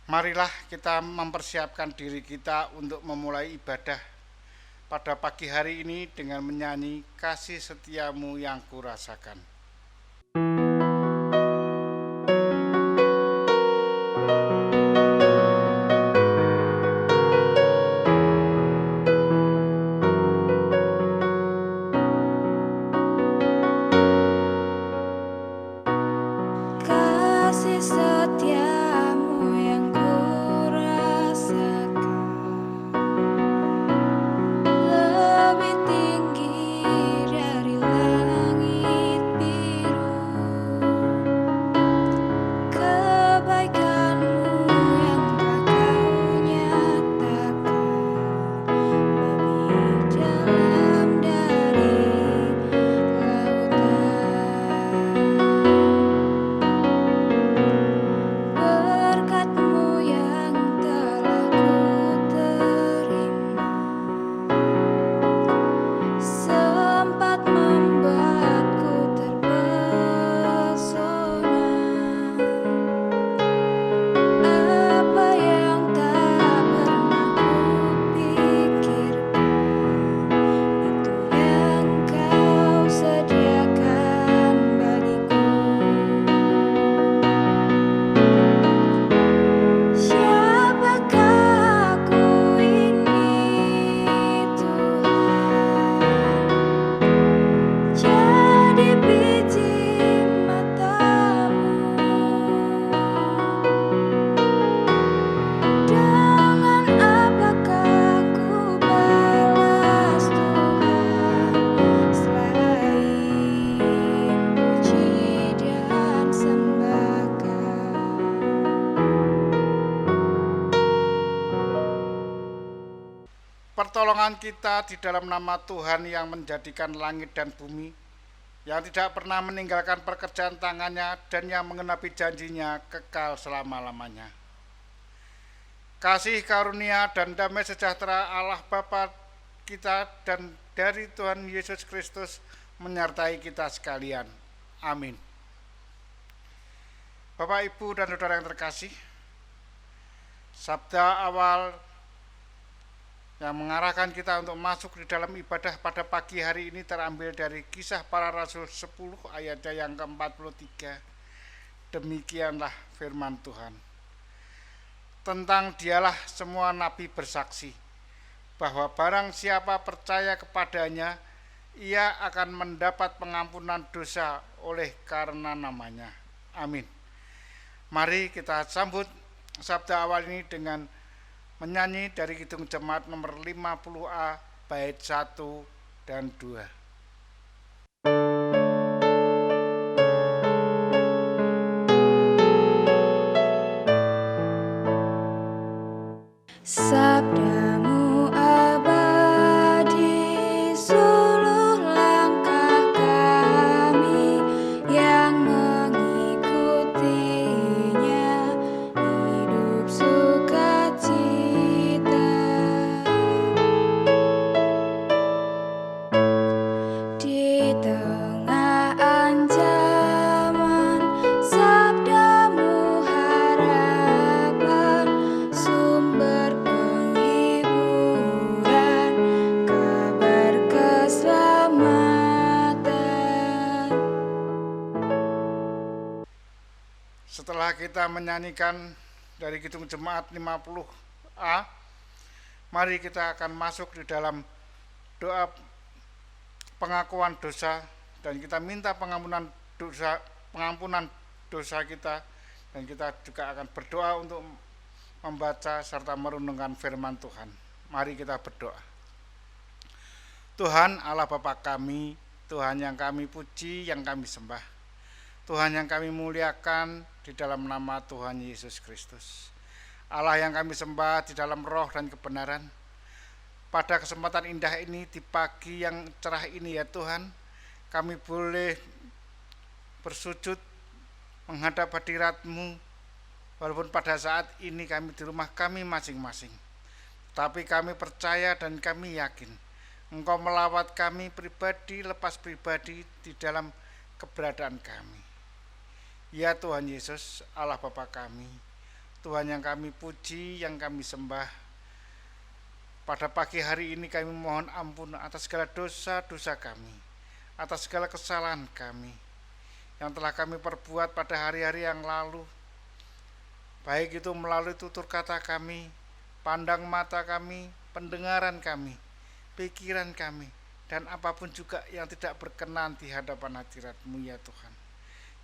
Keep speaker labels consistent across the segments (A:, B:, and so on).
A: Marilah kita mempersiapkan diri kita untuk memulai ibadah pada pagi hari ini dengan menyanyi Kasih Setiamu yang Kurasakan.
B: Kasih setiamu yang kurasakan lebih tinggi dari langit biru. Kebaikanmu yang telah kau nyatakan lebih dalam dari lautan. Berkat-Mu yang telah ku terima sempat membuatku terpesona. Apa yang tak pernah kupikirkan, itu yang Kau sediakan bagiku. Siapakah aku ini, Tuhan? Jadi biji mata-Mu. Dengan apakah ku balas Tuhan selain puji dan sembahkan?
A: Pertolongan kita di dalam nama Tuhan yang menjadikan langit dan bumi, yang tidak pernah meninggalkan pekerjaan tangannya dan yang mengenapi janjinya kekal selama-lamanya. Kasih karunia dan damai sejahtera Allah Bapa kita dan dari Tuhan Yesus Kristus menyertai kita sekalian. Amin. Bapak, Ibu, dan Saudara yang terkasih, sabda awal yang mengarahkan kita untuk masuk di dalam ibadah pada pagi hari ini terambil dari Kisah Para Rasul 10 ayatnya yang ke-43. Demikianlah firman Tuhan. Tentang Dialah semua nabi bersaksi bahwa barang siapa percaya kepadanya, ia akan mendapat pengampunan dosa oleh karena namanya. Amin. Mari kita sambut sabda awal ini dengan menyanyi dari Kidung Jemaat nomor 50A bait 1 dan 2.
B: Sabda-Mu abadi, suluh langkah kami yang mengikutinya hidup sukacita. Di tengah ancaman, sabda-Mu harapan, sumber penghiburan, kabar keselamatan.
A: Setelah kita menyanyikan dari Kidung Jemaat 50A, mari kita akan masuk di dalam doa pengakuan dosa dan kita minta pengampunan dosa kita, dan kita juga akan berdoa untuk membaca serta merenungkan firman Tuhan. Mari kita berdoa. Tuhan Allah Bapa kami, Tuhan yang kami puji, yang kami sembah, Tuhan yang kami muliakan di dalam nama Tuhan Yesus Kristus, Allah yang kami sembah di dalam roh dan kebenaran. Pada kesempatan indah ini, di pagi yang cerah ini ya Tuhan, kami boleh bersujud menghadap hadirat-Mu, walaupun pada saat ini kami di rumah kami masing-masing. Tapi kami percaya dan kami yakin Engkau melawat kami pribadi lepas pribadi di dalam keberadaan kami. Ya Tuhan Yesus, Allah Bapa kami, Tuhan yang kami puji, yang kami sembah. Pada pagi hari ini kami mohon ampun atas segala dosa-dosa kami, atas segala kesalahan kami yang telah kami perbuat pada hari-hari yang lalu, baik itu melalui tutur kata kami, pandang mata kami, pendengaran kami, pikiran kami, dan apapun juga yang tidak berkenan di hadapan hadirat-Mu ya Tuhan.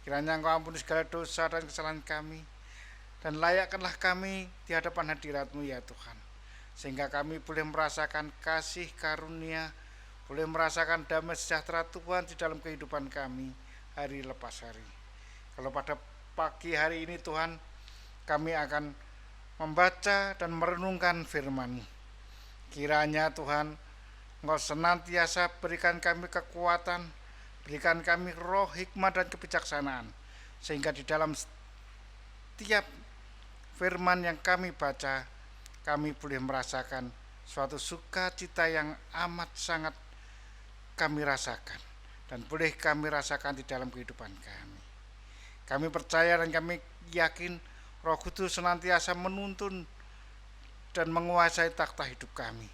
A: Kiranya Engkau ampuni segala dosa dan kesalahan kami, dan layakkanlah kami di hadapan hadirat-Mu ya Tuhan, sehingga kami boleh merasakan kasih karunia, boleh merasakan damai sejahtera Tuhan di dalam kehidupan kami hari lepas hari. Kalau pada pagi hari ini Tuhan, kami akan membaca dan merenungkan firman-Mu. Kiranya Tuhan, Engkau senantiasa berikan kami kekuatan, berikan kami roh hikmat dan kebijaksanaan, sehingga di dalam setiap firman yang kami baca, kami boleh merasakan suatu sukacita yang amat sangat kami rasakan, dan boleh kami rasakan di dalam kehidupan kami. Kami percaya dan kami yakin Roh Kudus senantiasa menuntun dan menguasai takhta hidup kami.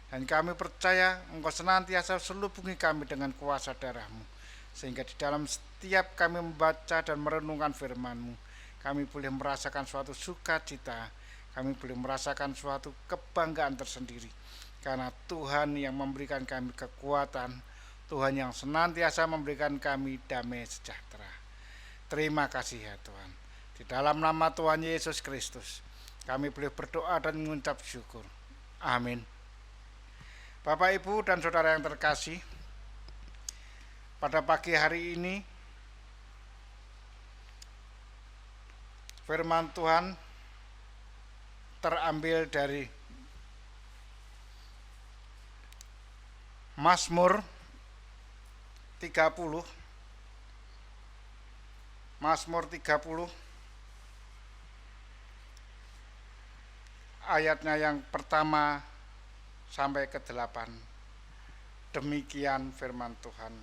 A: Dan kami percaya Engkau senantiasa selubungi kami dengan kuasa darah-Mu, sehingga di dalam setiap kami membaca dan merenungkan firman-Mu, kami boleh merasakan suatu sukacita, kami boleh merasakan suatu kebanggaan tersendiri, karena Tuhan yang memberikan kami kekuatan, Tuhan yang senantiasa memberikan kami damai sejahtera. Terima kasih ya Tuhan. Di dalam nama Tuhan Yesus Kristus, kami boleh berdoa dan mengucap syukur. Amin. Bapak, Ibu, dan Saudara yang terkasih, pada pagi hari ini firman Tuhan terambil dari Mazmur 30. Mazmur 30 ayatnya yang pertama sampai ke-8. Demikian firman Tuhan.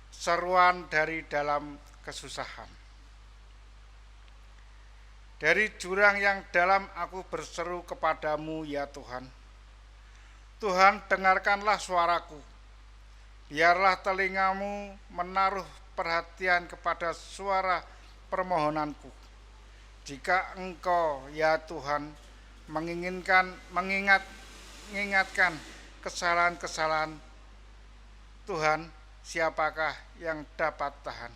A: Seruan dari dalam kesusahan. Dari jurang yang dalam aku berseru kepadamu ya Tuhan. Tuhan, dengarkanlah suaraku. Biarlah telingamu menaruh perhatian kepada suara permohonanku. Jika Engkau ya Tuhan mengingatkan kesalahan-kesalahan Tuhan, siapakah yang dapat tahan?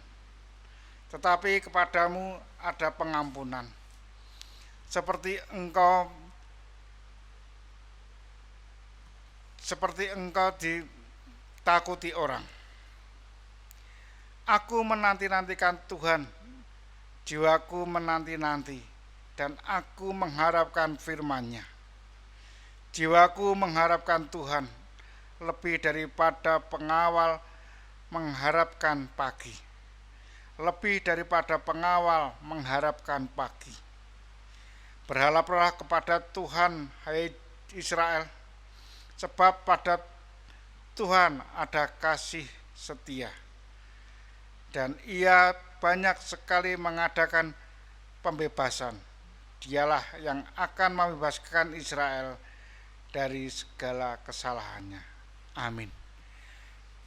A: Tetapi kepadamu ada pengampunan, seperti engkau ditakuti orang. Aku menanti-nantikan Tuhan, jiwaku menanti-nanti, dan aku mengharapkan firman-Nya. Jiwaku mengharapkan Tuhan lebih daripada pengawal mengharapkan pagi. Lebih daripada pengawal mengharapkan pagi. Berharaplah kepada Tuhan, hai Israel, sebab pada Tuhan ada kasih setia, dan Ia banyak sekali mengadakan pembebasan. Dialah yang akan membebaskan Israel dari segala kesalahannya. Amin.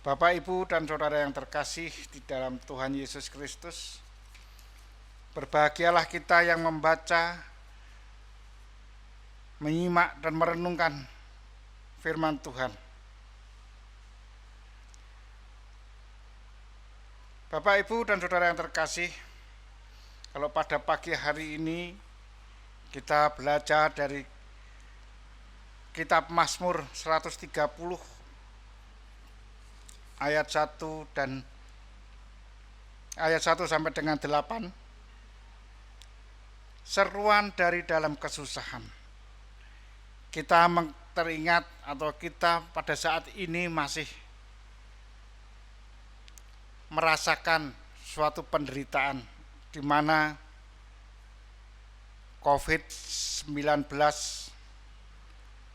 A: Bapak, Ibu, dan Saudara yang terkasih di dalam Tuhan Yesus Kristus, berbahagialah kita yang membaca, menyimak, dan merenungkan firman Tuhan. Bapak, Ibu, dan Saudara yang terkasih, kalau pada pagi hari ini kita belajar dari kitab Mazmur 130 ayat 1 dan ayat 1 sampai dengan 8, seruan dari dalam kesusahan. Kita teringat atau kita pada saat ini masih merasakan suatu penderitaan di mana COVID-19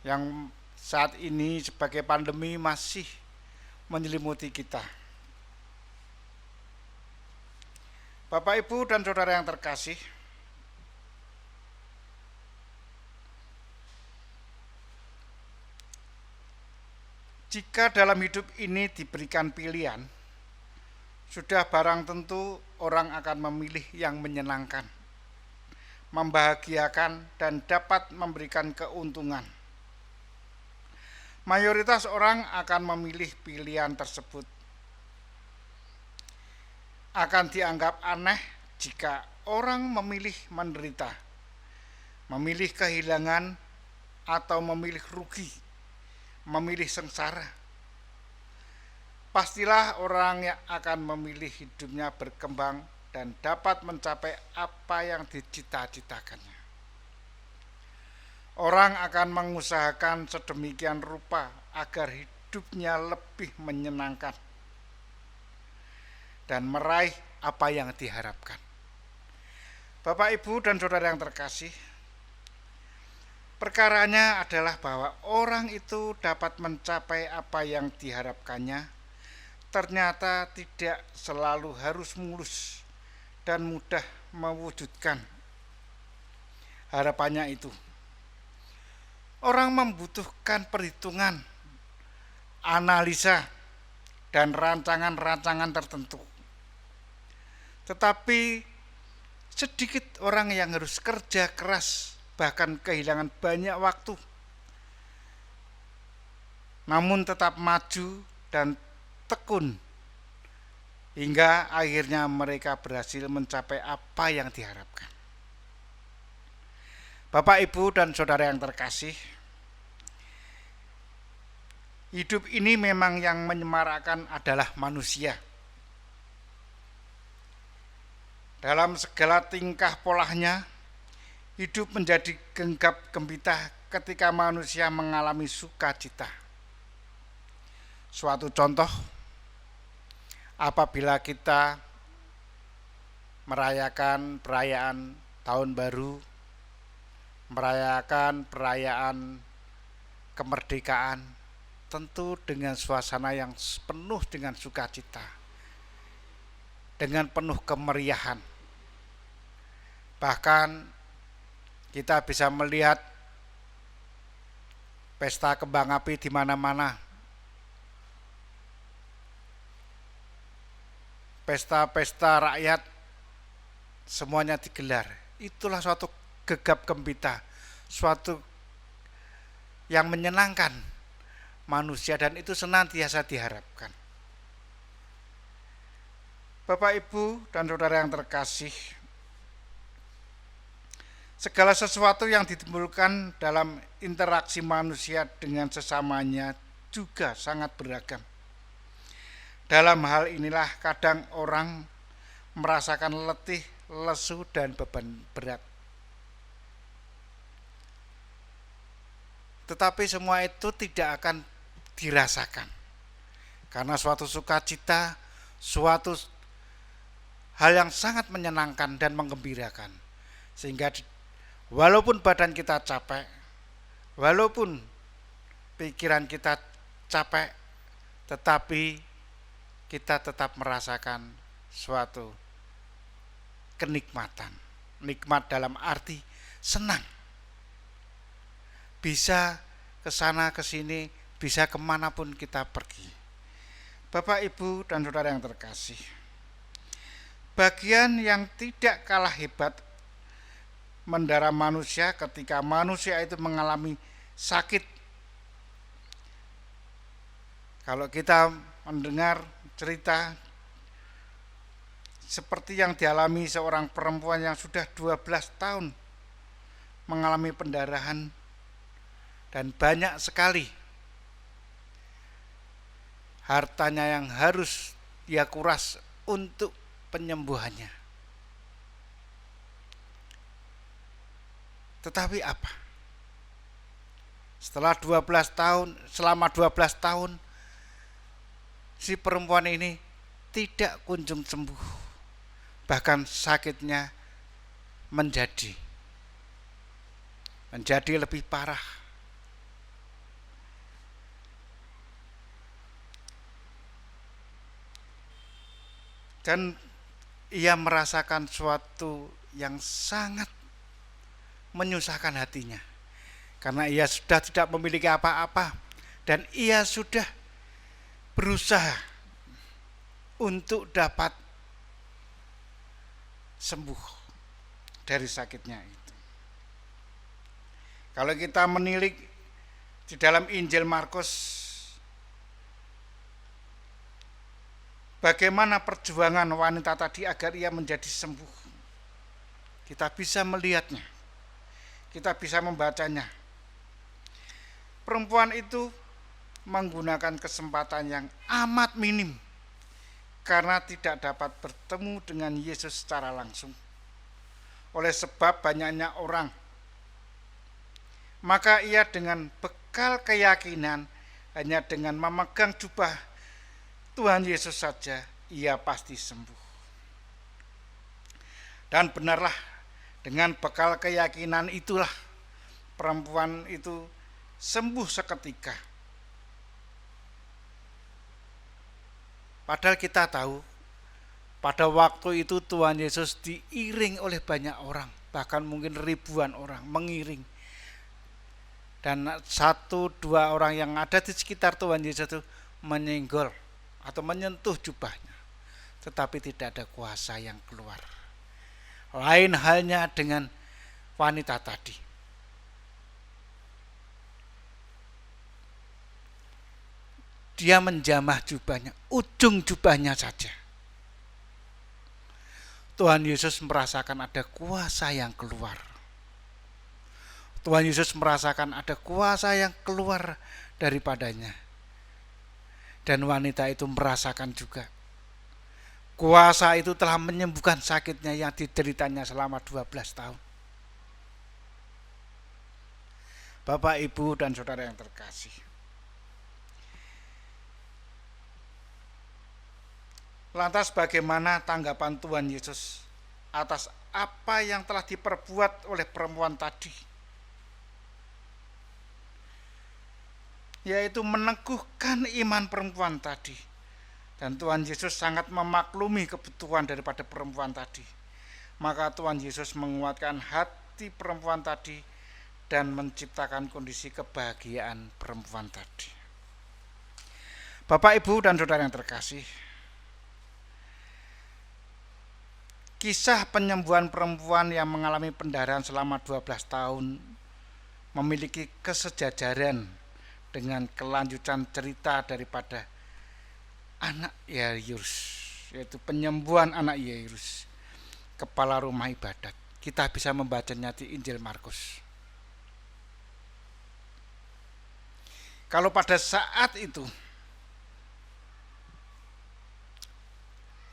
A: yang saat ini sebagai pandemi masih menyelimuti kita. Bapak, Ibu, dan Saudara yang terkasih, Jika dalam hidup ini diberikan pilihan, sudah barang tentu orang akan memilih yang menyenangkan, membahagiakan, dan dapat memberikan keuntungan. Mayoritas orang akan memilih pilihan tersebut. Akan dianggap aneh jika orang memilih menderita, memilih kehilangan, atau memilih rugi, memilih sengsara. Pastilah orang yang akan memilih hidupnya berkembang dan dapat mencapai apa yang dicita-citakannya. Orang akan mengusahakan sedemikian rupa agar hidupnya lebih menyenangkan dan meraih apa yang diharapkan. Bapak, Ibu, dan saudara yang terkasih, perkaranya adalah bahwa orang itu dapat mencapai apa yang diharapkannya, ternyata tidak selalu harus mulus dan mudah mewujudkan harapannya itu. Orang membutuhkan perhitungan, analisa, dan rancangan-rancangan tertentu. Tetapi sedikit orang yang harus kerja keras, bahkan kehilangan banyak waktu, namun tetap maju dan tekun hingga akhirnya mereka berhasil mencapai apa yang diharapkan. Bapak, Ibu, dan saudara yang terkasih, hidup ini memang yang menyemarakkan adalah manusia. Dalam segala tingkah polanya, hidup menjadi genggam gembita ketika manusia mengalami sukacita. Suatu contoh, apabila kita merayakan perayaan tahun baru, merayakan perayaan kemerdekaan, tentu dengan suasana yang penuh dengan sukacita, dengan penuh kemeriahan. Bahkan kita bisa melihat pesta kembang api di mana-mana, pesta-pesta rakyat semuanya digelar. Itulah suatu gegap gempita, suatu yang menyenangkan manusia, dan itu senantiasa diharapkan. Bapak, Ibu, dan saudara yang terkasih, segala sesuatu yang ditimbulkan dalam interaksi manusia dengan sesamanya juga sangat beragam. Dalam hal inilah kadang orang merasakan letih, lesu, dan beban berat. Tetapi semua itu tidak akan dirasakan, karena suatu sukacita, suatu hal yang sangat menyenangkan dan menggembirakan, sehingga walaupun badan kita capek, walaupun pikiran kita capek, tetapi kita tetap merasakan suatu kenikmatan. Nikmat dalam arti senang, bisa kesana kesini, bisa kemanapun kita pergi. Bapak, Ibu, dan saudara yang terkasih, bagian yang tidak kalah hebat mendera manusia ketika manusia itu mengalami sakit. Kalau kita mendengar cerita seperti yang dialami seorang perempuan yang sudah 12 tahun mengalami pendarahan dan banyak sekali hartanya yang harus dia kuras untuk penyembuhannya. Tetapi apa? Selama 12 tahun si perempuan ini tidak kunjung sembuh. Bahkan sakitnya menjadi lebih parah. Dan ia merasakan suatu yang sangat menyusahkan hatinya, karena ia sudah tidak memiliki apa-apa dan ia sudah berusaha untuk dapat sembuh dari sakitnya itu. Kalau kita menilik di dalam Injil Markus, bagaimana perjuangan wanita tadi agar ia menjadi sembuh, kita bisa melihatnya, kita bisa membacanya. Perempuan itu menggunakan kesempatan yang amat minim karena tidak dapat bertemu dengan Yesus secara langsung oleh sebab banyaknya orang. Maka ia dengan bekal keyakinan hanya dengan memegang jubah Tuhan Yesus saja ia pasti sembuh. Dan benarlah, dengan bekal keyakinan itulah perempuan itu sembuh seketika. Padahal kita tahu pada waktu itu Tuhan Yesus diiring oleh banyak orang, bahkan mungkin ribuan orang mengiring. Dan 1-2 orang yang ada di sekitar Tuhan Yesus itu menyenggol atau menyentuh jubahnya, tetapi tidak ada kuasa yang keluar. Lain halnya dengan wanita tadi. Dia menjamah jubahnya, ujung jubahnya saja. Tuhan Yesus merasakan ada kuasa yang keluar. Tuhan Yesus merasakan ada kuasa yang keluar daripadanya. Dan wanita itu merasakan juga kuasa itu telah menyembuhkan sakitnya yang dideritanya selama 12 tahun. Bapak, Ibu, dan saudara yang terkasih, lantas bagaimana tanggapan Tuhan Yesus atas apa yang telah diperbuat oleh perempuan tadi? Yaitu meneguhkan iman perempuan tadi. Dan Tuhan Yesus sangat memaklumi kebutuhan daripada perempuan tadi. Maka Tuhan Yesus menguatkan hati perempuan tadi dan menciptakan kondisi kebahagiaan perempuan tadi. Bapak, Ibu, dan saudara yang terkasih, kisah penyembuhan perempuan yang mengalami pendarahan selama 12 tahun memiliki kesejajaran dengan kelanjutan cerita daripada anak Yairus, yaitu penyembuhan anak Yairus, kepala rumah ibadat. Kita bisa membacanya di Injil Markus. Kalau pada saat itu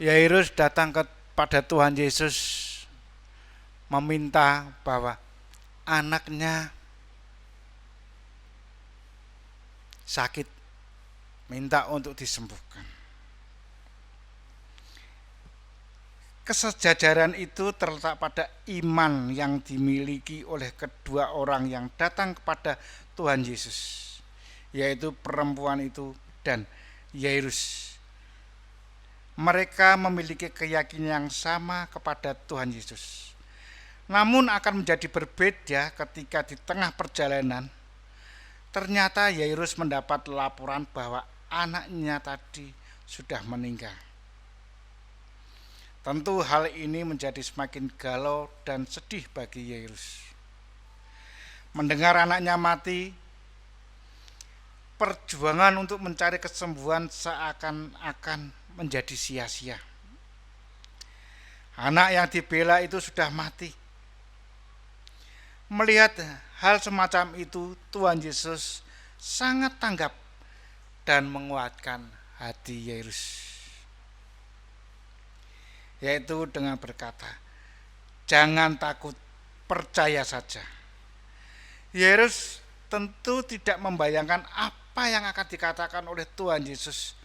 A: Yairus datang kepada Tuhan Yesus meminta bahwa anaknya sakit, minta untuk disembuhkan. Kesejajaran itu terletak pada iman yang dimiliki oleh kedua orang yang datang kepada Tuhan Yesus, yaitu perempuan itu dan Yairus. Mereka memiliki keyakinan yang sama kepada Tuhan Yesus. Namun akan menjadi berbeda ketika di tengah perjalanan ternyata Yairus mendapat laporan bahwa anaknya tadi sudah meninggal. Tentu hal ini menjadi semakin galau dan sedih bagi Yairus. Mendengar anaknya mati, perjuangan untuk mencari kesembuhan seakan-akan menjadi sia-sia. Anak yang dibela itu sudah mati. Melihat hal semacam itu, Tuhan Yesus sangat tanggap dan menguatkan hati Yairus, yaitu dengan berkata, "Jangan takut, percaya saja." Yairus tentu tidak membayangkan apa yang akan dikatakan oleh Tuhan Yesus.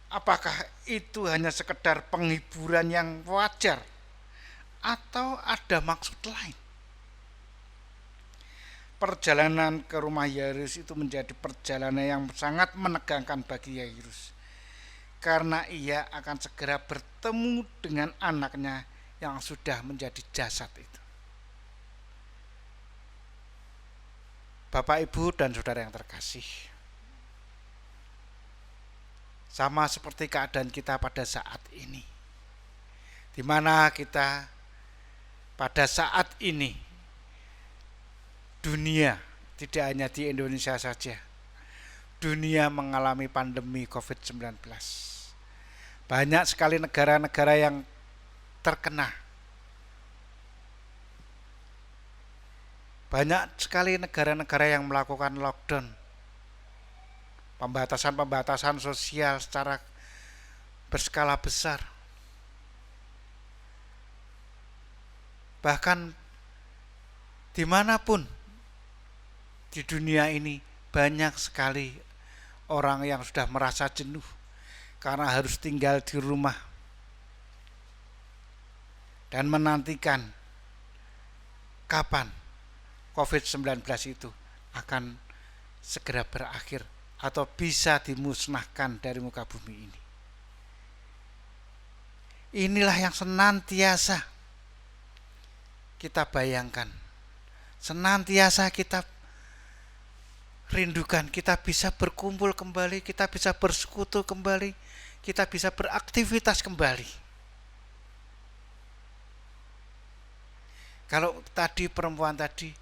A: Apakah itu hanya sekedar penghiburan yang wajar atau ada maksud lain? Perjalanan ke rumah Yairus itu menjadi perjalanan yang sangat menegangkan bagi Yairus, karena ia akan segera bertemu dengan anaknya yang sudah menjadi jasad itu. Bapak, Ibu, dan saudara yang terkasih, Sama seperti keadaan kita pada saat ini, di mana kita pada saat ini dunia, tidak hanya di Indonesia saja, dunia mengalami pandemi COVID-19. Banyak sekali negara-negara yang terkena. Banyak sekali negara-negara yang melakukan lockdown, pembatasan-pembatasan sosial secara berskala besar. Bahkan dimanapun di dunia ini banyak sekali orang yang sudah merasa jenuh karena harus tinggal di rumah dan menantikan kapan COVID-19 itu akan segera berakhir atau bisa dimusnahkan dari muka bumi ini. Inilah yang senantiasa kita bayangkan, senantiasa kita rindukan. Kita bisa berkumpul kembali, kita bisa bersekutu kembali, kita bisa beraktivitas kembali. Kalau tadi perempuan tadi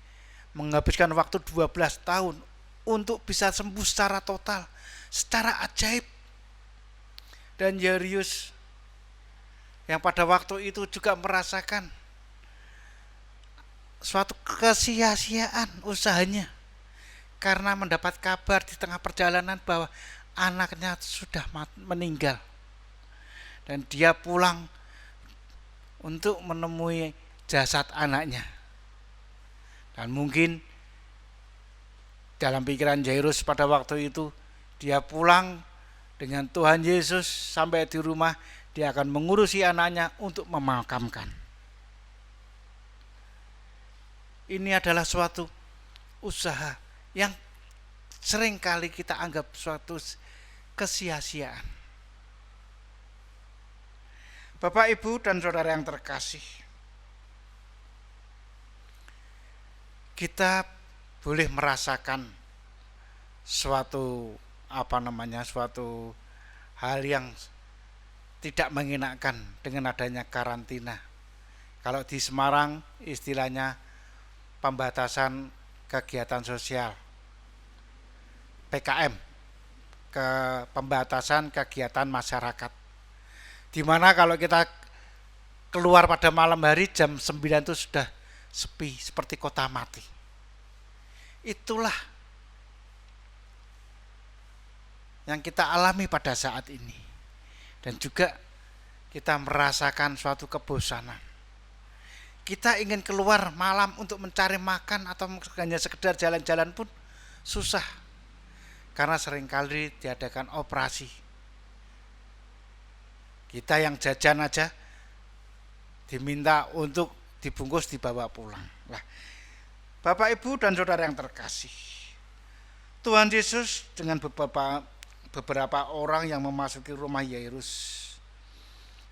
A: menghabiskan waktu 12 tahun untuk bisa sembuh secara total, secara ajaib. Dan Yairus yang pada waktu itu juga merasakan suatu kesia-siaan usahanya karena mendapat kabar di tengah perjalanan bahwa anaknya sudah meninggal. Dan dia pulang untuk menemui jasad anaknya. Dan mungkin dalam pikiran Yairus pada waktu itu, dia pulang dengan Tuhan Yesus sampai di rumah, dia akan mengurusi anaknya untuk memakamkan. Ini adalah suatu usaha yang seringkali kita anggap suatu kesia-siaan. Bapak, Ibu, dan saudara yang terkasih, kita boleh merasakan suatu suatu hal yang tidak mengenakan dengan adanya karantina. Kalau di Semarang istilahnya pembatasan kegiatan sosial, PKM, pembatasan kegiatan masyarakat. Di mana kalau kita keluar pada malam hari jam 9 itu sudah sepi seperti kota mati. Itulah yang kita alami pada saat ini. Dan juga kita merasakan suatu kebosanan. Kita ingin keluar malam untuk mencari makan atau hanya sekedar jalan-jalan pun susah. Karena seringkali diadakan operasi. Kita yang jajan aja diminta untuk dibungkus dibawa pulang. Nah, Bapak, Ibu, dan saudara yang terkasih, Tuhan Yesus dengan beberapa orang yang memasuki rumah Yairus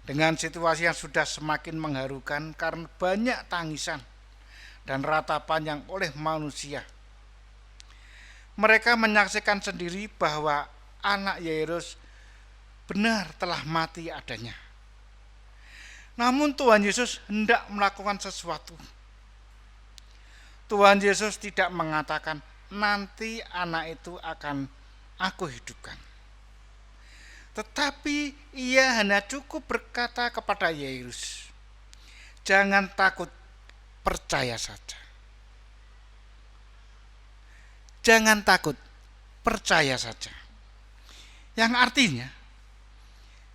A: dengan situasi yang sudah semakin mengharukan karena banyak tangisan dan ratapan yang oleh manusia. Mereka menyaksikan sendiri bahwa anak Yairus benar telah mati adanya. Namun Tuhan Yesus hendak melakukan sesuatu. Tuhan Yesus tidak mengatakan nanti anak itu akan aku hidupkan. Tetapi ia hanya cukup berkata kepada Yairus, jangan takut, percaya saja. Jangan takut, percaya saja. Yang artinya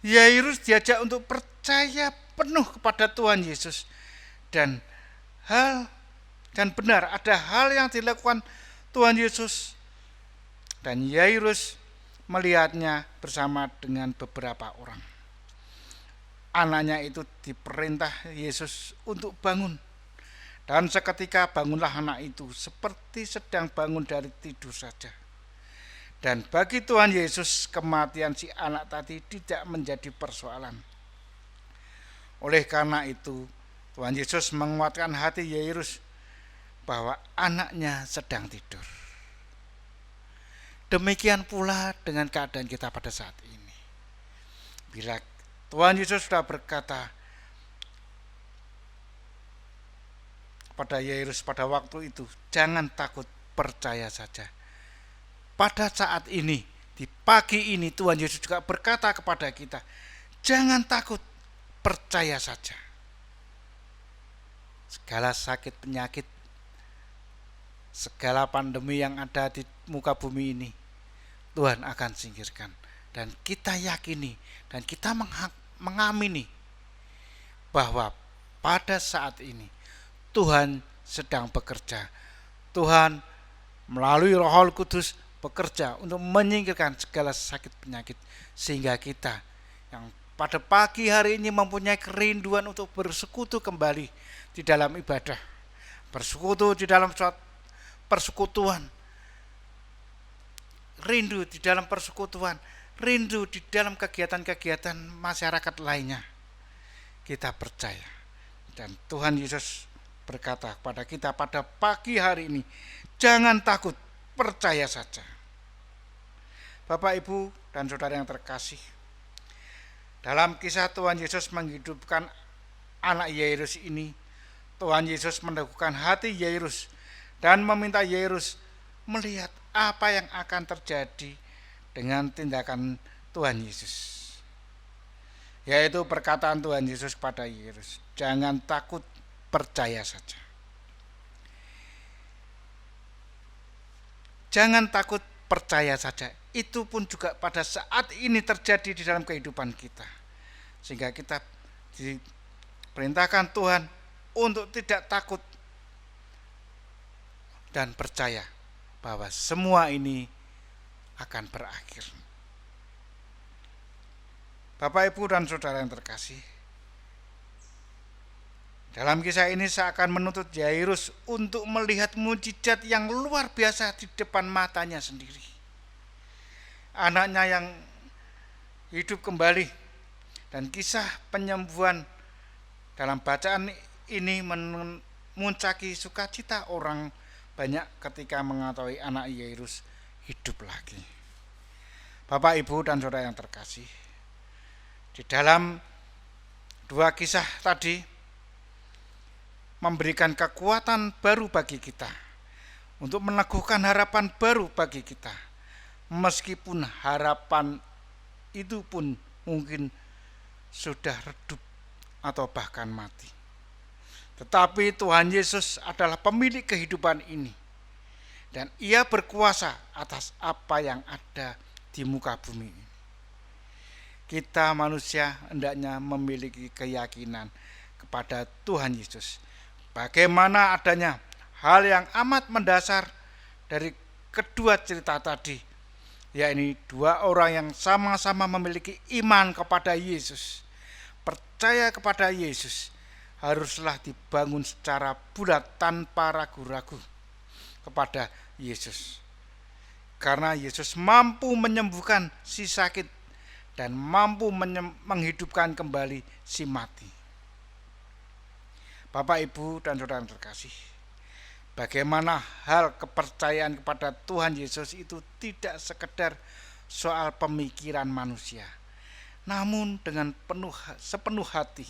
A: Yairus diajak untuk percaya penuh kepada Tuhan Yesus dan benar ada hal yang dilakukan Tuhan Yesus dan Yairus melihatnya bersama dengan beberapa orang. Anaknya itu diperintah Yesus untuk bangun. Dan seketika bangunlah anak itu seperti sedang bangun dari tidur saja. Dan bagi Tuhan Yesus kematian si anak tadi tidak menjadi persoalan. Oleh karena itu Tuhan Yesus menguatkan hati Yairus bahwa anaknya sedang tidur. Demikian pula dengan keadaan kita pada saat ini. Bila Tuhan Yesus sudah berkata pada Yairus pada waktu itu, jangan takut, percaya saja. Pada saat ini, di pagi ini Tuhan Yesus juga berkata kepada kita, jangan takut, percaya saja. Segala sakit penyakit, segala pandemi yang ada di muka bumi ini, Tuhan akan singkirkan. Dan kita yakini dan kita mengamini bahwa pada saat ini Tuhan sedang bekerja. Tuhan melalui Roh Kudus bekerja untuk menyingkirkan segala sakit penyakit, sehingga kita yang pada pagi hari ini mempunyai kerinduan untuk bersekutu kembali di dalam ibadah, bersekutu di dalam suatu persekutuan, rindu di dalam persekutuan, rindu di dalam kegiatan-kegiatan masyarakat lainnya. Kita percaya dan Tuhan Yesus berkata kepada kita pada pagi hari ini, jangan takut, percaya saja. Bapak, Ibu, dan saudara yang terkasih, dalam kisah Tuhan Yesus menghidupkan anak Yairus ini, Tuhan Yesus meneguhkan hati Yairus dan meminta Yairus melihat apa yang akan terjadi dengan tindakan Tuhan Yesus. Yaitu perkataan Tuhan Yesus kepada Yairus, jangan takut, percaya saja. Jangan takut, percaya saja. Itu pun juga pada saat ini terjadi di dalam kehidupan kita. Sehingga kita diperintahkan Tuhan untuk tidak takut dan percaya bahwa semua ini akan berakhir. Bapak, Ibu, dan saudara yang terkasih, dalam kisah ini seakan menuntut Yairus untuk melihat mujizat yang luar biasa di depan matanya sendiri. Anaknya yang hidup kembali, dan kisah penyembuhan dalam bacaan ini memuncaki sukacita orang banyak ketika mengetahui anak Yairus hidup lagi. Bapak, Ibu, dan saudara yang terkasih, di dalam dua kisah tadi memberikan kekuatan baru bagi kita untuk meneguhkan harapan baru bagi kita, meskipun harapan itu pun mungkin sudah redup atau bahkan mati. Tetapi Tuhan Yesus adalah pemilik kehidupan ini, dan Ia berkuasa atas apa yang ada di muka bumi ini. Kita manusia hendaknya memiliki keyakinan kepada Tuhan Yesus. Bagaimana adanya hal yang amat mendasar dari kedua cerita tadi, yakni dua orang yang sama-sama memiliki iman kepada Yesus, percaya kepada Yesus, haruslah dibangun secara bulat tanpa ragu-ragu kepada Yesus. Karena Yesus mampu menyembuhkan si sakit dan mampu menghidupkan kembali si mati. Bapak, Ibu, dan saudara yang terkasih, bagaimana hal kepercayaan kepada Tuhan Yesus itu tidak sekedar soal pemikiran manusia, namun dengan sepenuh hati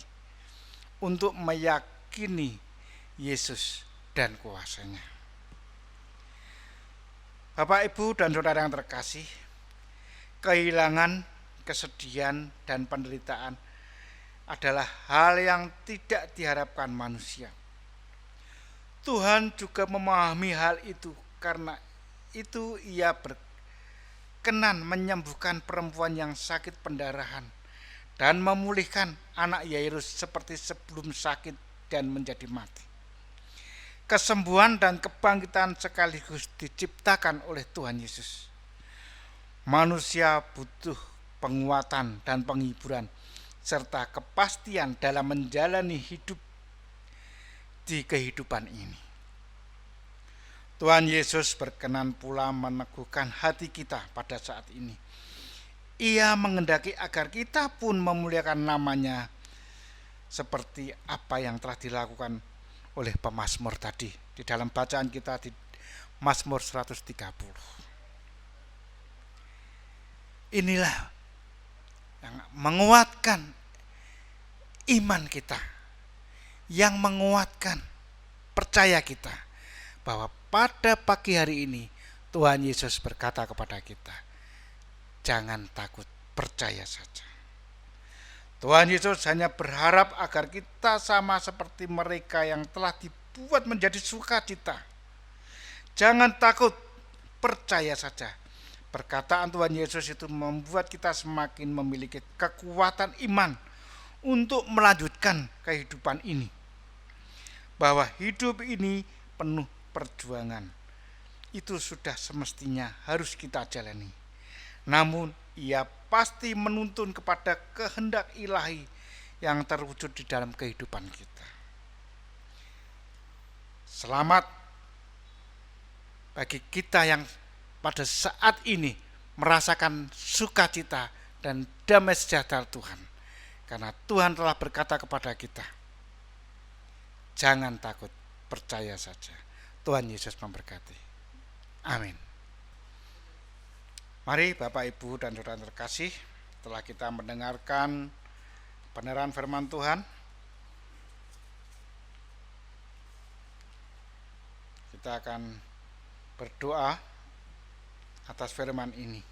A: untuk meyakini Yesus dan kuasanya. Bapak, Ibu, dan saudara yang terkasih, kehilangan, kesedihan, dan penderitaan adalah hal yang tidak diharapkan manusia. Tuhan juga memahami hal itu, karena itu Ia berkenan menyembuhkan perempuan yang sakit pendarahan dan memulihkan anak Yairus seperti sebelum sakit dan menjadi mati. Kesembuhan dan kebangkitan sekaligus diciptakan oleh Tuhan Yesus. Manusia butuh penguatan dan penghiburan serta kepastian dalam menjalani hidup di kehidupan ini. Tuhan Yesus berkenan pula meneguhkan hati kita pada saat ini. Ia menghendaki agar kita pun memuliakan namanya seperti apa yang telah dilakukan oleh pemazmur tadi di dalam bacaan kita di Mazmur 130. Inilah yang menguatkan iman kita, yang menguatkan percaya kita bahwa pada pagi hari ini Tuhan Yesus berkata kepada kita, jangan takut, percaya saja. Tuhan Yesus hanya berharap agar kita sama seperti mereka yang telah dibuat menjadi sukacita. Jangan takut, percaya saja. Perkataan Tuhan Yesus itu membuat kita semakin memiliki kekuatan iman untuk melanjutkan kehidupan ini. Bahwa hidup ini penuh perjuangan. Itu sudah semestinya harus kita jalani. Namun ia pasti menuntun kepada kehendak ilahi yang terwujud di dalam kehidupan kita. Selamat bagi kita yang pada saat ini merasakan sukacita dan damai sejahtera Tuhan. Karena Tuhan telah berkata kepada kita, jangan takut, percaya saja. Tuhan Yesus memberkati. Amin. Mari Bapak, Ibu, dan saudara terkasih, setelah kita mendengarkan kebenaran firman Tuhan, kita akan berdoa atas firman ini.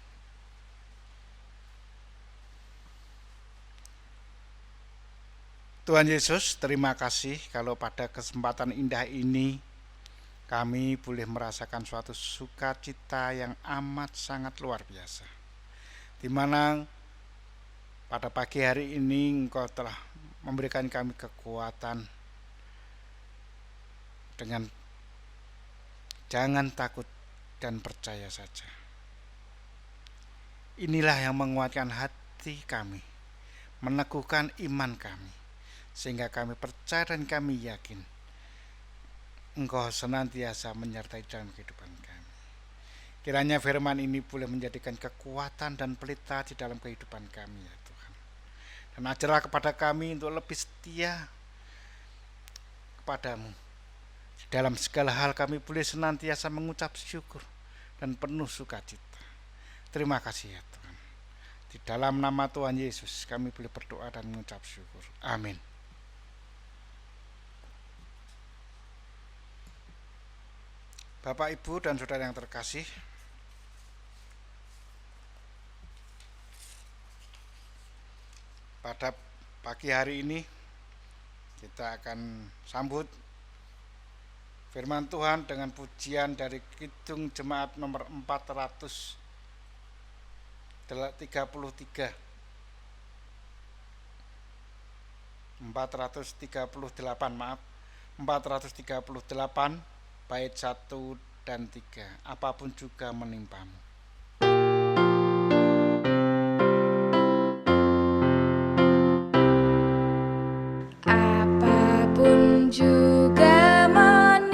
A: Tuhan Yesus, terima kasih kalau pada kesempatan indah ini kami boleh merasakan suatu sukacita yang amat sangat luar biasa, di mana pada pagi hari ini Engkau telah memberikan kami kekuatan dengan jangan takut dan percaya saja. Inilah yang menguatkan hati kami, meneguhkan iman kami, sehingga kami percaya dan kami yakin Engkau senantiasa menyertai dalam kehidupan kami. Kiranya firman ini boleh menjadikan kekuatan dan pelita di dalam kehidupan kami, ya Tuhan. Dan ajarlah kepada kami untuk lebih setia kepadamu. Di dalam segala hal kami boleh senantiasa mengucap syukur dan penuh sukacita. Terima kasih ya Tuhan. Di dalam nama Tuhan Yesus kami boleh berdoa dan mengucap syukur. Amin. Bapak, Ibu, dan saudara yang terkasih, pada pagi hari ini kita akan sambut firman Tuhan dengan pujian dari Kidung Jemaat nomor 438 bait 1 dan 3. Apapun juga menimpamu.
B: Apapun juga menimpamu,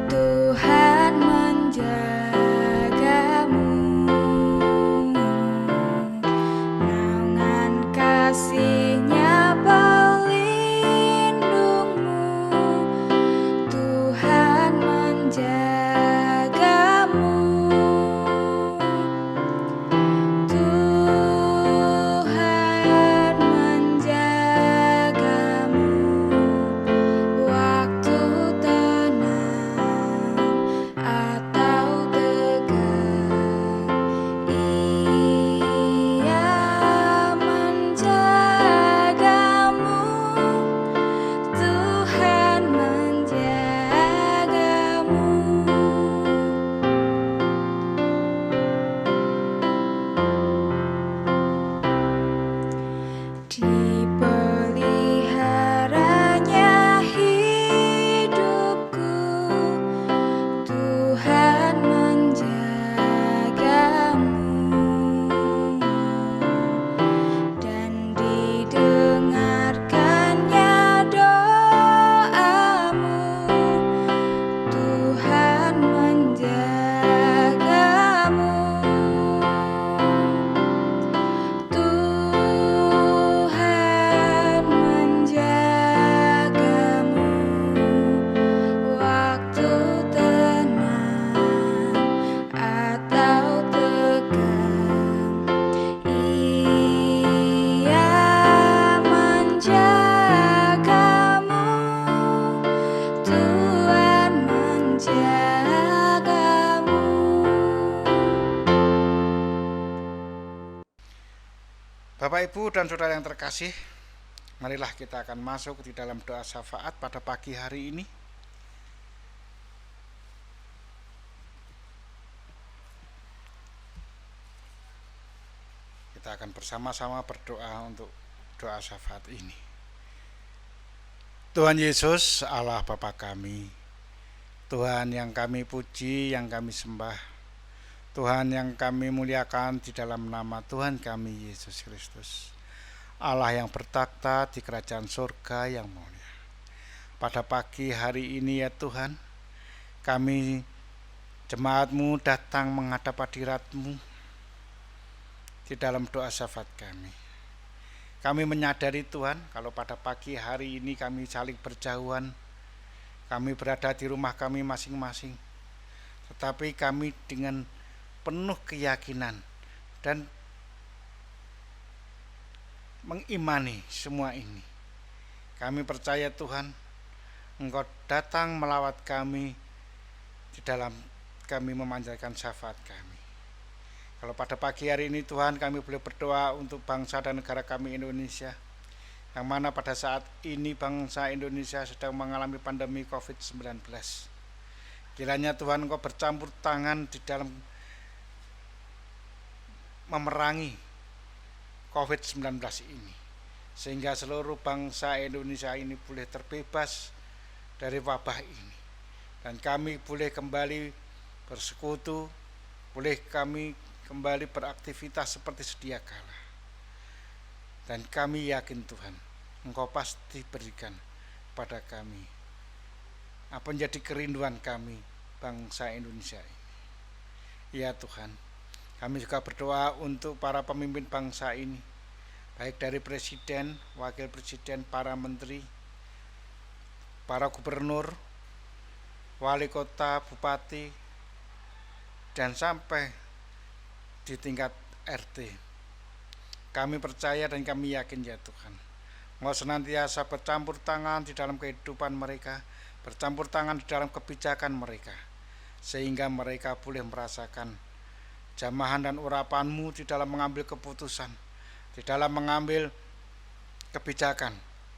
B: Tuhan menjagamu. Naungan kasih-Nya pelindungmu, Tuhan menjagamu.
A: Bapak, Ibu, dan Saudara yang terkasih, marilah kita akan masuk di dalam doa syafaat pada pagi hari ini. Kita akan bersama-sama berdoa untuk doa syafaat ini. Tuhan Yesus, Allah Bapa kami, Tuhan yang kami puji, yang kami sembah, Tuhan yang kami muliakan di dalam nama Tuhan kami Yesus Kristus, Allah yang bertakhta di kerajaan surga yang mulia. Pada pagi hari ini ya Tuhan, kami jemaat-Mu datang menghadap hadirat-Mu di dalam doa syafaat kami. Kami menyadari Tuhan, kalau pada pagi hari ini kami saling berjauhan, kami berada di rumah kami masing-masing, tetapi kami dengan penuh keyakinan dan mengimani semua ini. Kami percaya Tuhan, Engkau datang melawat kami di dalam kami memanjatkan syafaat kami. Kalau pada pagi hari ini Tuhan, kami boleh berdoa untuk bangsa dan negara kami Indonesia, yang mana pada saat ini bangsa Indonesia sedang mengalami pandemi COVID-19. Kiranya Tuhan Engkau bercampur tangan di dalam memerangi COVID-19 ini, sehingga seluruh bangsa Indonesia ini boleh terbebas dari wabah ini, dan kami boleh kembali bersekutu, boleh kami kembali beraktivitas seperti sedia kala. Dan kami yakin Tuhan, Engkau pasti berikan pada kami apa menjadi kerinduan kami bangsa Indonesia ini. Ya Tuhan, kami juga berdoa untuk para pemimpin bangsa ini, baik dari presiden, wakil presiden, para menteri, para gubernur, wali kota, bupati, dan sampai di tingkat RT. Kami percaya dan kami yakin ya Tuhan, Engkau senantiasa bercampur tangan di dalam kehidupan mereka, bercampur tangan di dalam kebijakan mereka, sehingga mereka boleh merasakan jamahan dan urapan-Mu di dalam mengambil keputusan, di dalam mengambil kebijakan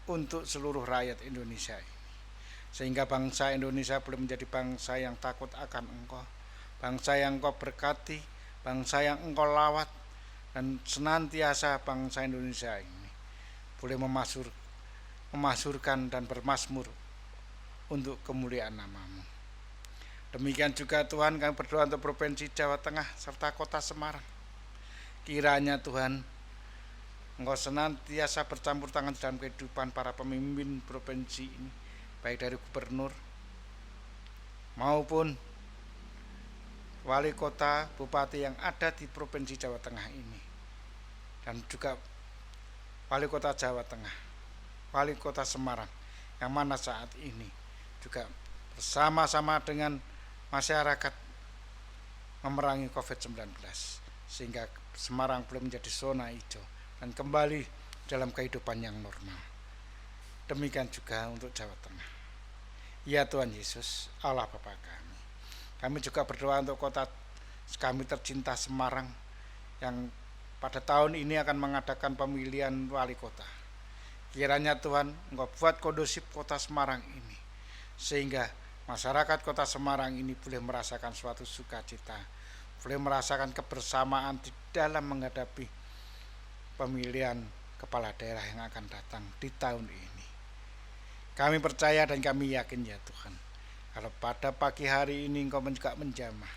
A: untuk seluruh rakyat Indonesia ini, sehingga bangsa Indonesia boleh menjadi bangsa yang takut akan Engkau, bangsa yang Engkau berkati, bangsa yang Engkau lawat, dan senantiasa bangsa Indonesia ini boleh memasurkan dan bermazmur untuk kemuliaan nama-Mu. Demikian juga Tuhan, kami berdoa untuk Provinsi Jawa Tengah serta Kota Semarang. Kiranya Tuhan, Engkau senantiasa bercampur tangan dalam kehidupan para pemimpin provinsi ini, baik dari gubernur maupun wali kota, bupati yang ada di Provinsi Jawa Tengah ini, dan juga wali kota Jawa Tengah, wali kota Semarang, yang mana saat ini juga bersama-sama dengan masyarakat memerangi COVID-19, sehingga Semarang belum menjadi zona hijau dan kembali dalam kehidupan yang normal. Demikian juga untuk Jawa Tengah. Ya Tuhan Yesus, Allah Bapa kami. Kami juga berdoa untuk kota kami tercinta Semarang, yang pada tahun ini akan mengadakan pemilihan wali kota. Kiranya Tuhan, Engkau buat kondusif kota Semarang ini, sehingga masyarakat kota Semarang ini boleh merasakan suatu sukacita, boleh merasakan kebersamaan di dalam menghadapi pemilihan kepala daerah yang akan datang di tahun ini. Kami percaya dan kami yakin ya Tuhan, kalau pada pagi hari ini Engkau juga menjamah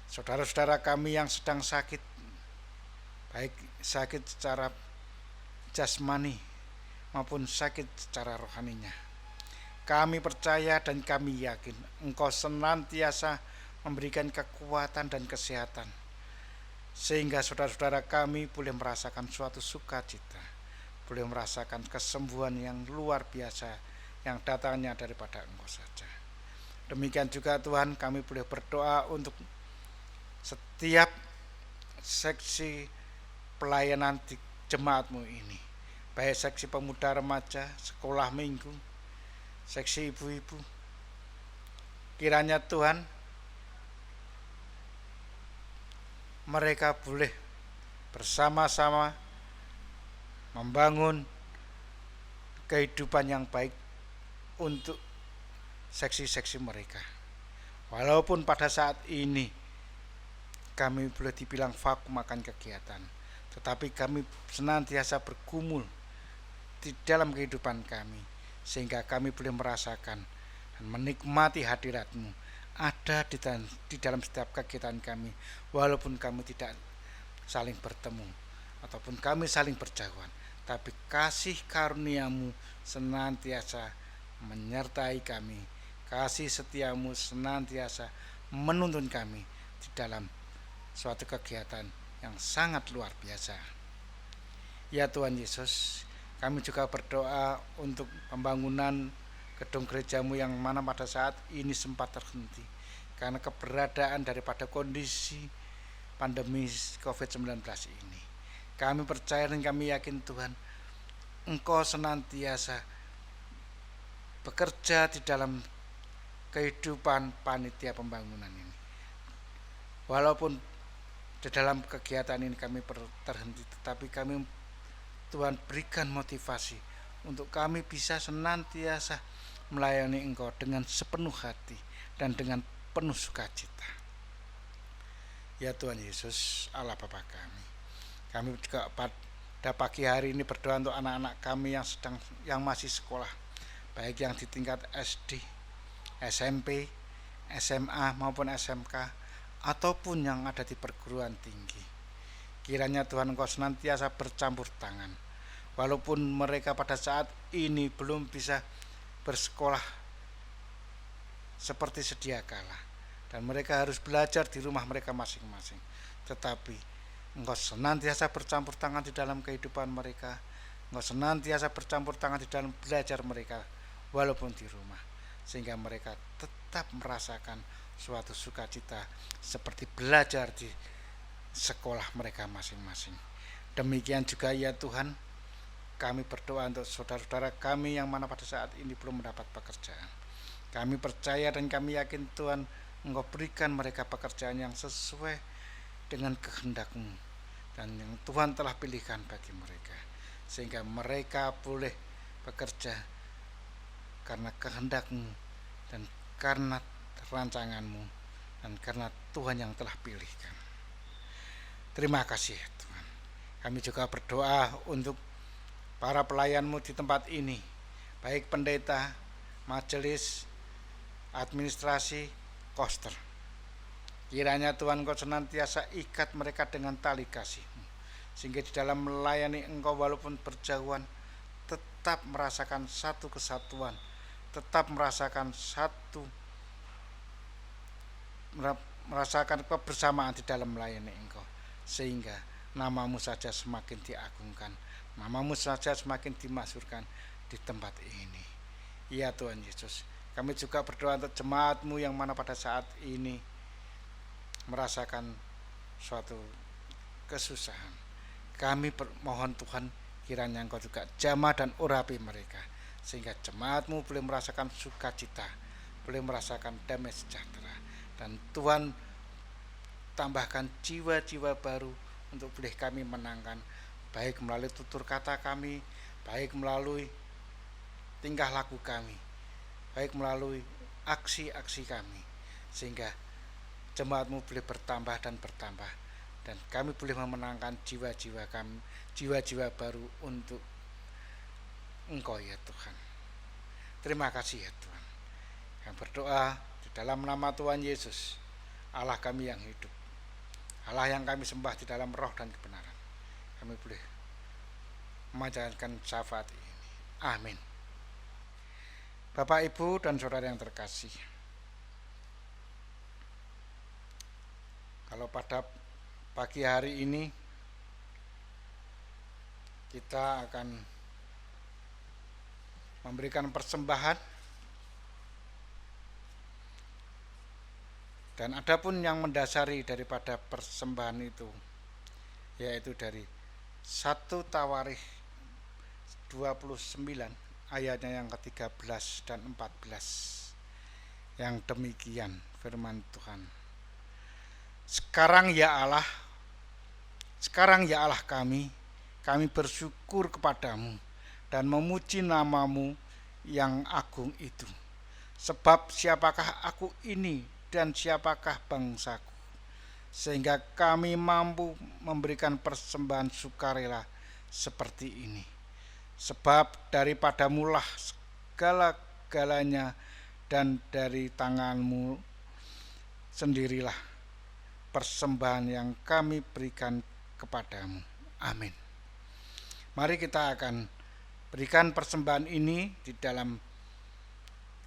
A: saudara-saudara kami yang sedang sakit, baik sakit secara jasmani maupun sakit secara rohaninya. Kami percaya dan kami yakin Engkau senantiasa memberikan kekuatan dan kesehatan, sehingga saudara-saudara kami boleh merasakan suatu sukacita, boleh merasakan kesembuhan yang luar biasa yang datangnya daripada Engkau saja. Demikian juga Tuhan, kami boleh berdoa untuk setiap seksi pelayanan di jemaat-Mu ini, baik seksi pemuda remaja, sekolah minggu, seksi ibu-ibu. Kiranya Tuhan, mereka boleh bersama-sama membangun kehidupan yang baik untuk seksi-seksi mereka. Walaupun pada saat ini kami boleh dibilang vakum akan kegiatan, tetapi kami senantiasa bergumul di dalam kehidupan kami, sehingga kami boleh merasakan dan menikmati hadirat-Mu ada di dalam setiap kegiatan kami, walaupun kami tidak saling bertemu ataupun kami saling berjauhan, tapi kasih karunia-Mu senantiasa menyertai kami. Kasih setiamu senantiasa menuntun kami di dalam suatu kegiatan yang sangat luar biasa. Ya Tuhan Yesus, kami juga berdoa untuk pembangunan gedung gerejamu yang mana pada saat ini sempat terhenti karena keberadaan daripada kondisi pandemi COVID-19 ini. Kami percaya dan kami yakin Tuhan, Engkau senantiasa bekerja di dalam kehidupan panitia pembangunan ini. Walaupun di dalam kegiatan ini kami terhenti, tetapi kami Tuhan berikan motivasi untuk kami bisa senantiasa melayani Engkau dengan sepenuh hati dan dengan penuh sukacita. Ya Tuhan Yesus, Allah Bapa kami juga pada pagi hari ini berdoa untuk anak-anak kami yang masih sekolah, baik yang di tingkat SD, SMP, SMA maupun SMK, ataupun yang ada di perguruan tinggi. Kiranya Tuhan Engkau senantiasa bercampur tangan, walaupun mereka pada saat ini belum bisa bersekolah seperti sedia kala, dan mereka harus belajar di rumah mereka masing-masing, tetapi Engkau senantiasa bercampur tangan di dalam kehidupan mereka. Engkau senantiasa bercampur tangan di dalam belajar mereka walaupun di rumah, sehingga mereka tetap merasakan suatu sukacita seperti belajar di sekolah mereka masing-masing. Demikian juga ya Tuhan, kami berdoa untuk saudara-saudara kami yang mana pada saat ini belum mendapat pekerjaan. Kami percaya dan kami yakin Tuhan, Engkau berikan mereka pekerjaan yang sesuai dengan kehendak-Mu dan yang Tuhan telah pilihkan bagi mereka, sehingga mereka boleh bekerja karena kehendak-Mu dan karena rancangan-Mu dan karena Tuhan yang telah pilihkan. Terima kasih ya Tuhan. Kami juga berdoa untuk para pelayan-Mu di tempat ini, baik pendeta, majelis, administrasi, koster. Kiranya Tuhan Engkau senantiasa ikat mereka dengan tali kasih-Mu, sehingga di dalam melayani Engkau walaupun berjauhan tetap merasakan satu kesatuan, tetap merasakan kebersamaan di dalam melayani Engkau, sehingga nama-Mu saja semakin diagungkan, nama-Mu saja semakin dimasyhurkan di tempat ini. Ya Tuhan Yesus, kami juga berdoa untuk jemaat-Mu yang mana pada saat ini merasakan suatu kesusahan. Kami mohon Tuhan, kiranya Engkau juga jamah dan urapi mereka, sehingga jemaat-Mu boleh merasakan sukacita, boleh merasakan damai sejahtera, dan Tuhan tambahkan jiwa-jiwa baru untuk boleh kami menangkan, baik melalui tutur kata kami, baik melalui tingkah laku kami, baik melalui aksi-aksi kami, sehingga jemaat-Mu boleh bertambah dan bertambah, dan kami boleh memenangkan jiwa-jiwa kami, jiwa-jiwa baru untuk Engkau ya Tuhan. Terima kasih ya Tuhan. Kami berdoa di dalam nama Tuhan Yesus, Allah kami yang hidup, Allah yang kami sembah di dalam roh dan kebenaran. Kami boleh memanjatkan syafaat ini. Amin. Bapak, Ibu, dan saudara yang terkasih, kalau pada pagi hari ini kita akan memberikan persembahan, dan adapun yang mendasari daripada persembahan itu, yaitu dari 1 Tawarikh 29 ayatnya yang ke-13 dan 14, yang demikian firman Tuhan. Sekarang ya Allah kami, kami bersyukur kepadamu dan memuji namamu yang agung itu. Sebab siapakah aku ini dan siapakah bangsaku, sehingga kami mampu memberikan persembahan sukarela seperti ini. Sebab daripadamulah segala-galanya, dan dari tanganmu sendirilah persembahan yang kami berikan kepadamu. Amin. Mari kita akan berikan persembahan ini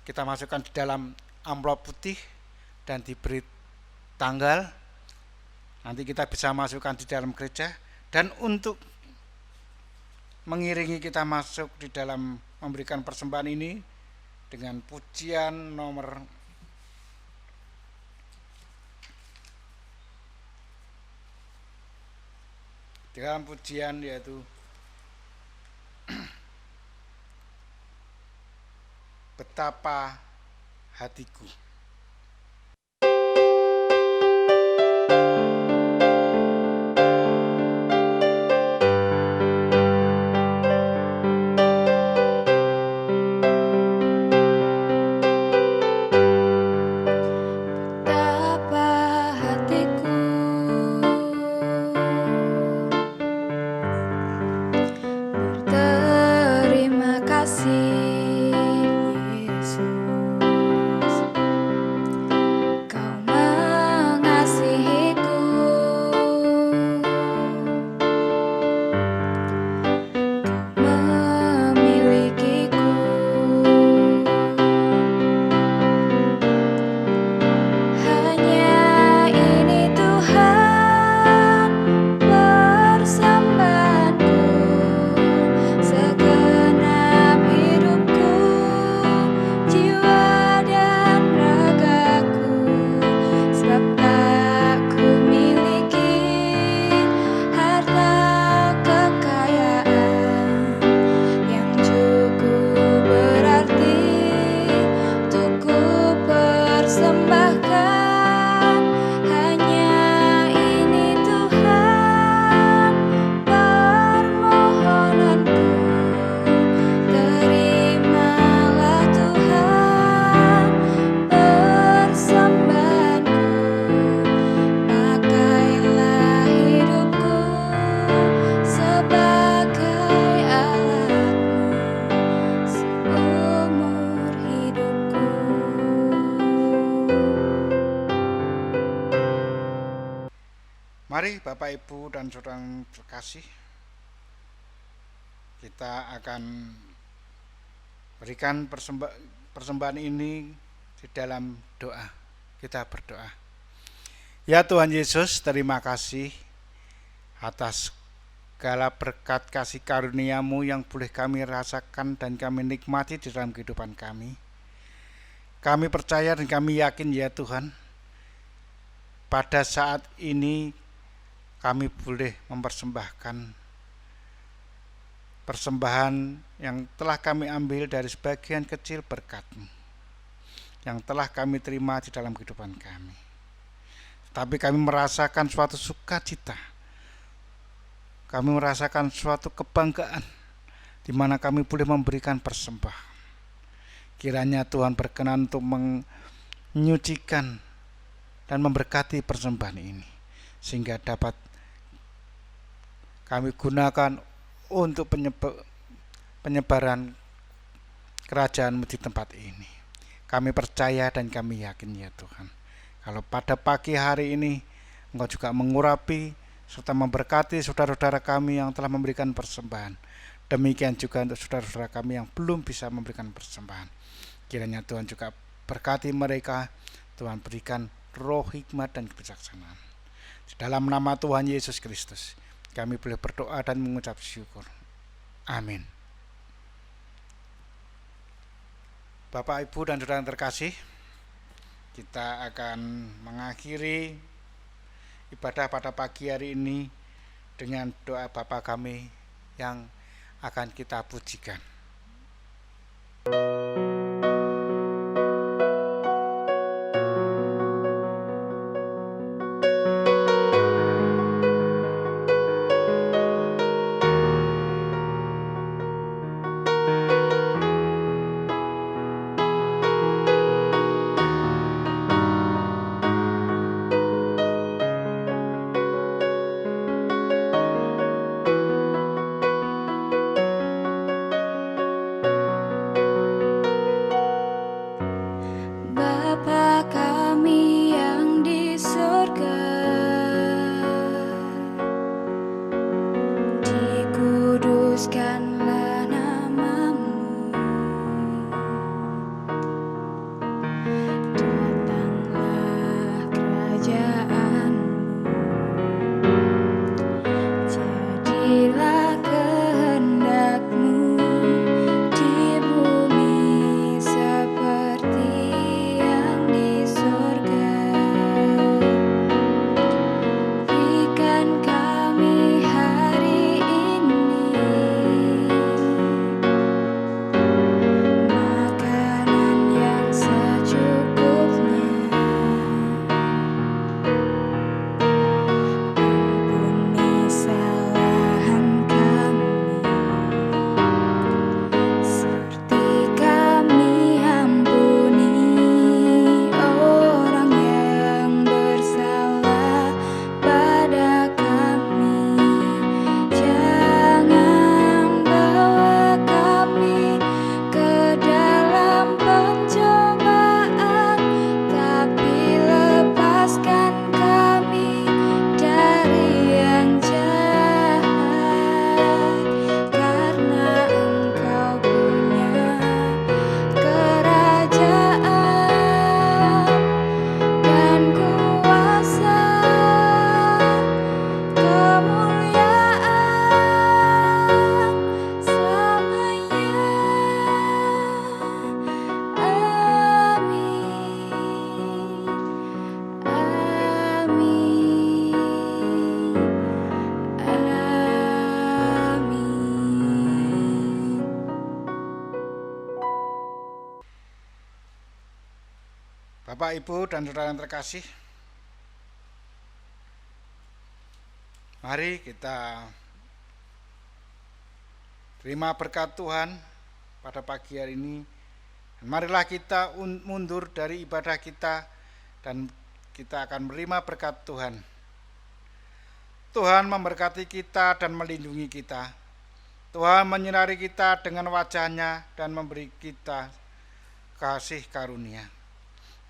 A: kita masukkan di dalam amplop putih dan diberi tanggal. Nanti kita bisa masukkan di dalam gereja, dan untuk mengiringi kita masuk di dalam memberikan persembahan ini dengan pujian nomor dalam pujian yaitu Betapa Hatiku. Mari Bapak Ibu dan saudara terkasih, kita akan berikan persembahan ini di dalam doa. Kita berdoa. Ya Tuhan Yesus, terima kasih atas segala berkat kasih karunia-Mu yang boleh kami rasakan dan kami nikmati di dalam kehidupan kami. Kami percaya dan kami yakin ya Tuhan, pada saat ini kami boleh mempersembahkan persembahan yang telah kami ambil dari sebagian kecil berkat-Mu yang telah kami terima di dalam kehidupan kami. Tapi kami merasakan suatu sukacita, kami merasakan suatu kebanggaan di mana kami boleh memberikan persembahan. Kiranya Tuhan berkenan untuk menyucikan dan memberkati persembahan ini, sehingga dapat kami gunakan untuk penyebaran kerajaan-Mu di tempat ini. Kami percaya dan kami yakin ya Tuhan, kalau pada pagi hari ini Engkau juga mengurapi serta memberkati saudara-saudara kami yang telah memberikan persembahan. Demikian juga untuk saudara-saudara kami yang belum bisa memberikan persembahan. Kiranya Tuhan juga berkati mereka. Tuhan berikan roh hikmat dan kebijaksanaan. Di dalam nama Tuhan Yesus Kristus kami boleh berdoa dan mengucap syukur. Amin. Bapak, Ibu, dan saudara yang terkasih, kita akan mengakhiri ibadah pada pagi hari ini dengan doa Bapa kami yang akan kita pujikan. Bapak, Ibu, dan saudara yang terkasih, mari kita terima berkat Tuhan pada pagi hari ini. Marilah kita mundur dari ibadah kita dan kita akan menerima berkat Tuhan. Tuhan memberkati kita dan melindungi kita. Tuhan menyinari kita dengan wajah-Nya dan memberi kita kasih karunia.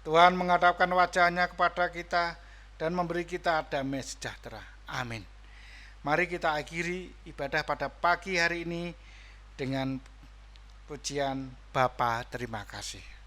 A: Tuhan menghadapkan wajah-Nya kepada kita dan memberi kita damai sejahtera. Amin. Mari kita akhiri ibadah pada pagi hari ini dengan pujian Bapa terima kasih.